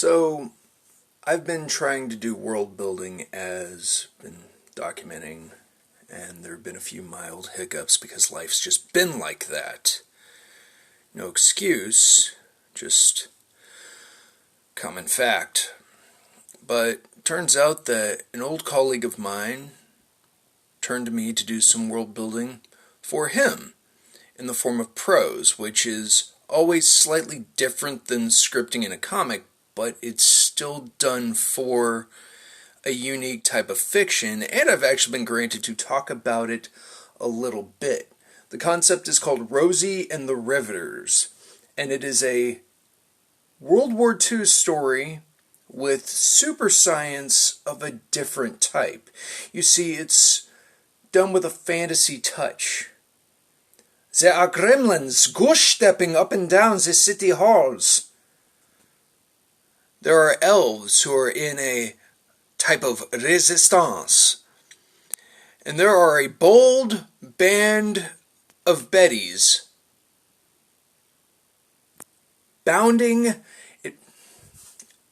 So, I've been trying to do world building as been documenting, and there have been a few mild hiccups because life's just been like that. No excuse, just common fact. But turns out that an old colleague of mine turned to me to do some world building for him in the form of prose, which is always slightly different than scripting in a comic, but it's still done for a unique type of fiction, and I've actually been granted to talk about it a little bit. The concept is called Rosie and the Riveters, and it is a World War II story with super science of a different type. You see, it's done with a fantasy touch. There are gremlins goose-stepping up and down the city halls. There are elves who are in a type of resistance. And there are a bold band of Bettys bounding.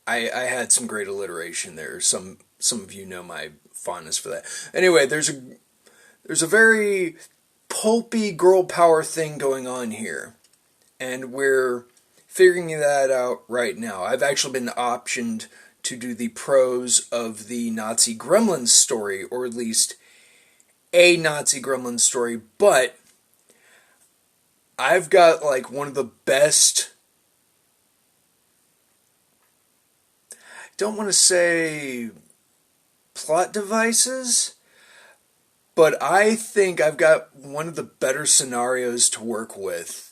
I had some great alliteration there. Some of you know my fondness for that. Anyway, there's a very pulpy girl power thing going on here. And we're figuring that out right now. I've actually been optioned to do the prose of the Nazi Gremlins story, or at least a Nazi Gremlins story, but I've got like one of the best, don't want to say plot devices, but I think I've got one of the better scenarios to work with.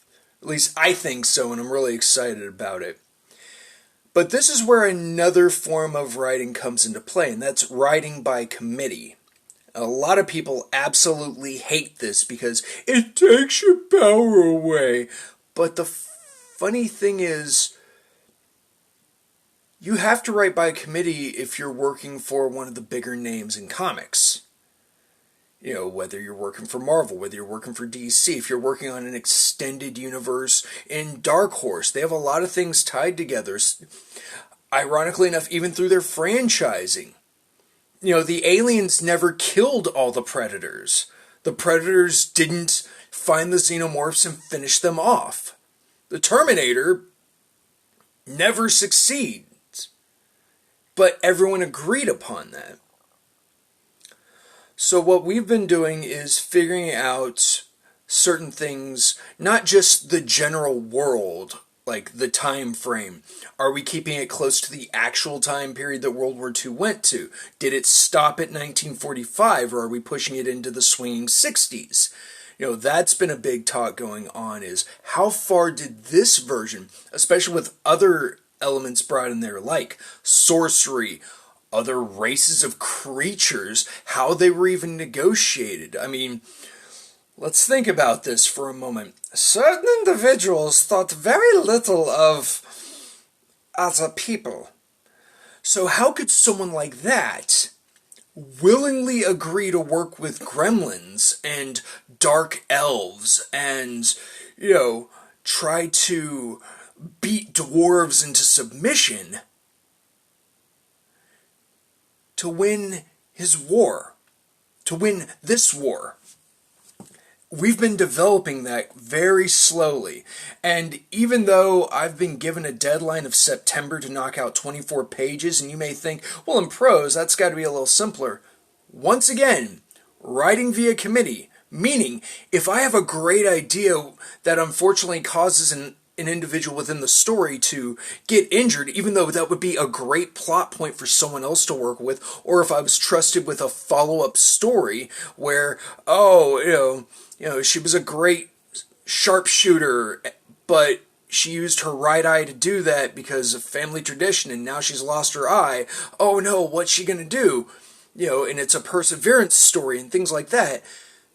At least I think so, and I'm really excited about it. But this is where another form of writing comes into play, and that's writing by committee. A lot of people absolutely hate this because it takes your power away. But the funny thing is, you have to write by committee if you're working for one of the bigger names in comics. You know, whether you're working for Marvel, whether you're working for DC, if you're working on an extended universe in Dark Horse, they have a lot of things tied together. Ironically enough, even through their franchising. You know, the aliens never killed all the Predators. The Predators didn't find the Xenomorphs and finish them off. The Terminator never succeeds. But everyone agreed upon that. So what we've been doing is figuring out certain things, not just the general world, like the time frame. Are we keeping it close to the actual time period that World War II went to? Did it stop at 1945, or are we pushing it into the swinging 60s? You know, that's been a big talk going on, is how far did this version, especially with other elements brought in there like sorcery, other races of creatures, how they were even negotiated. I mean, let's think about this for a moment. Certain individuals thought very little of as a people. So how could someone like that willingly agree to work with gremlins and dark elves and, you know, try to beat dwarves into submission to win his war, to win this war? We've been developing that very slowly, and even though I've been given a deadline of September to knock out 24 pages, and you may think, well, in prose, that's got to be a little simpler. Once again, writing via committee, meaning if I have a great idea that unfortunately causes an individual within the story to get injured, even though that would be a great plot point for someone else to work with, or if I was trusted with a follow-up story where, she was a great sharpshooter, but she used her right eye to do that because of family tradition, and now she's lost her eye. Oh no, what's she gonna do? You know, and it's a perseverance story and things like that.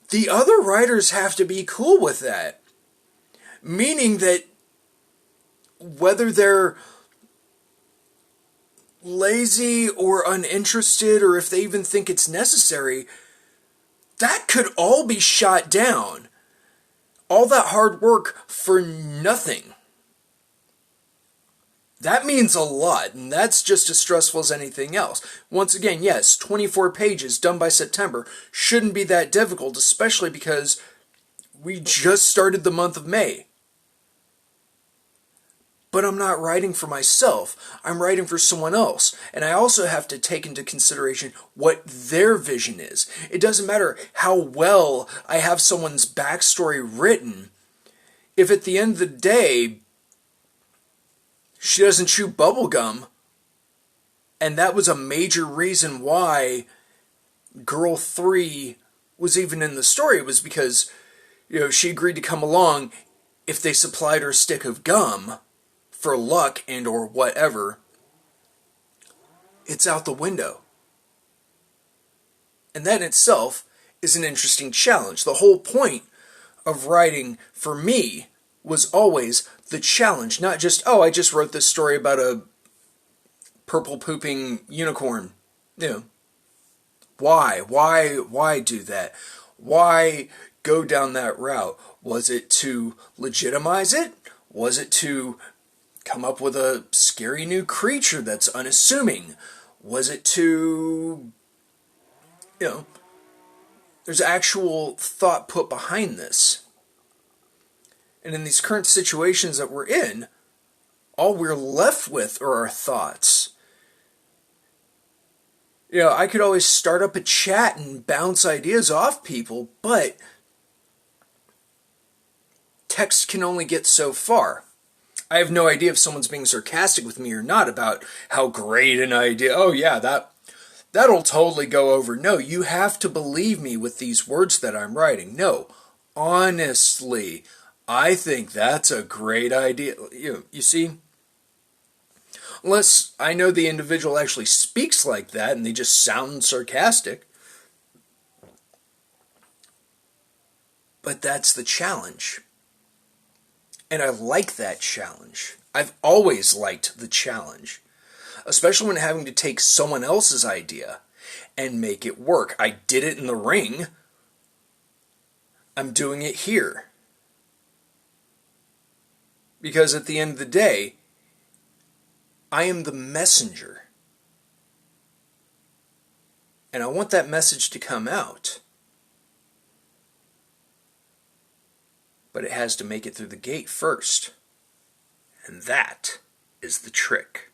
The other writers have to be cool with that. Meaning that whether they're lazy or uninterested, or if they even think it's necessary, that could all be shot down. All that hard work for nothing. That means a lot, and that's just as stressful as anything else. Once again, yes, 24 pages done by September shouldn't be that difficult, especially because we just started the month of May. But I'm not writing for myself. I'm writing for someone else. And I also have to take into consideration what their vision is. It doesn't matter how well I have someone's backstory written. If at the end of the day, she doesn't chew bubblegum, and that was a major reason why Girl 3 was even in the story, was because, she agreed to come along if they supplied her a stick of gum for luck and or whatever. It's out the window. And that in itself is an interesting challenge. The whole point of writing for me was always the challenge, not just, oh, I just wrote this story about a purple pooping unicorn. Why do that? Why go down that route? Was it to legitimize it? Was it to come up with a scary new creature that's unassuming? Was it to, there's actual thought put behind this. And in these current situations that we're in, all we're left with are our thoughts. I could always start up a chat and bounce ideas off people, but text can only get so far. I have no idea if someone's being sarcastic with me or not about how great an idea. Oh yeah, that'll totally go over. No, you have to believe me with these words that I'm writing. No, honestly, I think that's a great idea. You see? Unless I know the individual actually speaks like that and they just sound sarcastic. But that's the challenge. And I like that challenge. I've always liked the challenge. Especially when having to take someone else's idea and make it work. I did it in The Ring. I'm doing it here. Because at the end of the day, I am the messenger. And I want that message to come out. But it has to make it through the gate first. And that is the trick.